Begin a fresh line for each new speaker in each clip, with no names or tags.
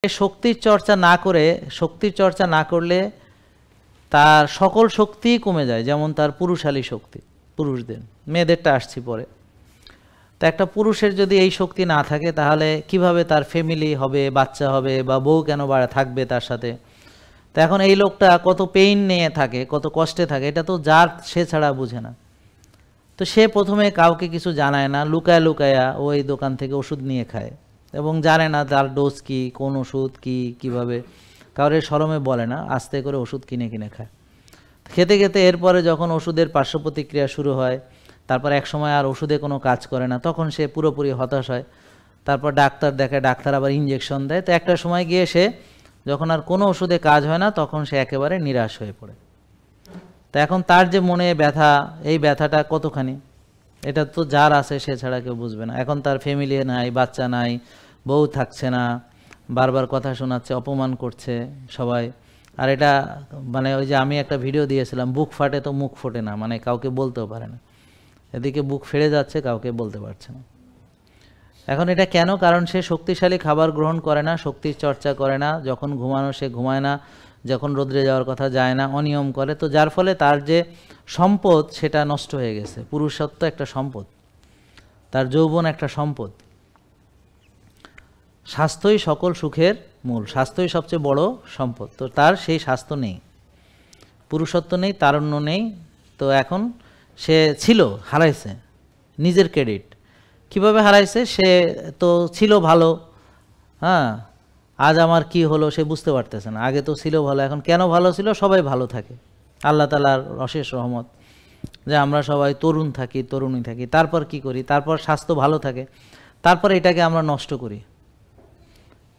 শক্তির চর্চা না করলে তার সকল শক্তি কমে যায়, যেমন তার পুরুষালী শক্তি, পুরুষদের, মেয়েদেরটা আসছি পরে। তো একটা পুরুষের যদি এই শক্তি না থাকে তাহলে কিভাবে তার ফ্যামিলি হবে, বাচ্চা হবে, বা বউ কেন থাকবে তার সাথে। তো এখন এই লোকটা কত পেইন নিয়ে থাকে, কত কষ্টে থাকে, এটা তো যার সে ছাড়া বুঝে না। তো সে প্রথমে কাউকে কিছু জানায় না, লুকায়া লুকায়া ওই দোকান থেকে ওষুধ নিয়ে খায় এবং জানে না তার ডোজ কি, কোন ওষুধ কি, কিভাবে, কাউরে শরমে বলে না, আস্তে করে ওষুধ কিনে কিনে খায়। খেতে খেতে এরপরে যখন ওষুধের পার্শ্ব প্রতিক্রিয়া শুরু হয়, তারপর এক সময় আর ওষুধে কোনো কাজ করে না, তখন সে পুরোপুরি হতাশ হয়। তারপর ডাক্তার দেখে, ডাক্তার আবার ইঞ্জেকশন দেয়। তো একটা সময় গিয়ে সে যখন আর কোনো ওষুধে কাজ হয় না, তখন সে একেবারে নিরাশ হয়ে পড়ে। তো এখন তার যে মনে ব্যথা, এই ব্যথাটা কতখানি, এটা তো যার আছে সে ছাড়া কেউ বুঝবে না। এখন তার ফ্যামিলি নাই, বাচ্চা নাই, বউ থাকছে না, বারবার কথা শোনাচ্ছে, অপমান করছে সবাই। আর এটা মানে ওই যে আমি একটা ভিডিও দিয়েছিলাম, বুক ফাটে তো মুখ ফোটে না, মানে কাউকে বলতেও পারে না। এদিকে বুক ফেড়ে যাচ্ছে, কাউকে বলতে পারছে না। এখন এটা কেন? কারণ সে শক্তিশালী খাবার গ্রহণ করে না, শক্তির চর্চা করে না, যখন ঘুমানো সে ঘুমায় না, যখন রোদ্রে যাওয়ার কথা যায় না, অনিয়ম করে। তো যার ফলে তার যে সম্পদ সেটা নষ্ট হয়ে গেছে। পুরুষত্ব একটা সম্পদ, তার যৌবন একটা সম্পদ। স্বাস্থ্যই সকল সুখের মূল, স্বাস্থ্যই সবচেয়ে বড় সম্পদ। তো তার সেই স্বাস্থ্য নেই, পুরুষত্ব নেই, তারুণ্য নেই। তো এখন সে ছিল, হারাইছে নিজের ক্রেডিট। কিভাবে হারাইছে? সে তো ছিল ভালো, হ্যাঁ, আজ আমার কি হলো সে বুঝতে পারতেছে না। আগে তো ছিল ভালো, এখন কেন ভালো ছিল? সবাই ভালো থাকে, আল্লাহ তাআলার অশেষ রহমত যে আমরা সবাই তরুণ থাকি, তরুণী থাকি। তারপর কি করি? তারপর স্বাস্থ্য ভালো থাকে, তারপর এটাকে আমরা নষ্ট করি।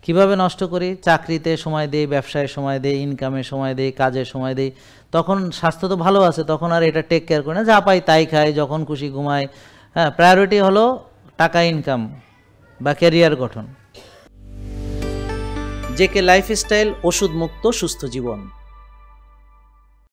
কিভাবে নষ্ট করি? চাকরিতে সময় দেই, ব্যবসায় সময় দেই, ইনকামে সময় দেই, কাজে সময় দেই। তখন স্বাস্থ্য তো ভালো আছে, তখন আর এটা টেক কেয়ার করি না, যা পাই তাই খাই, যখন খুশি ঘুমাই। হ্যাঁ, প্রায়োরিটি হলো টাকা ইনকাম বা ক্যারিয়ার গঠন।
জেকে লাইফস্টাইল, ওষুধ মুক্ত সুস্থ জীবন।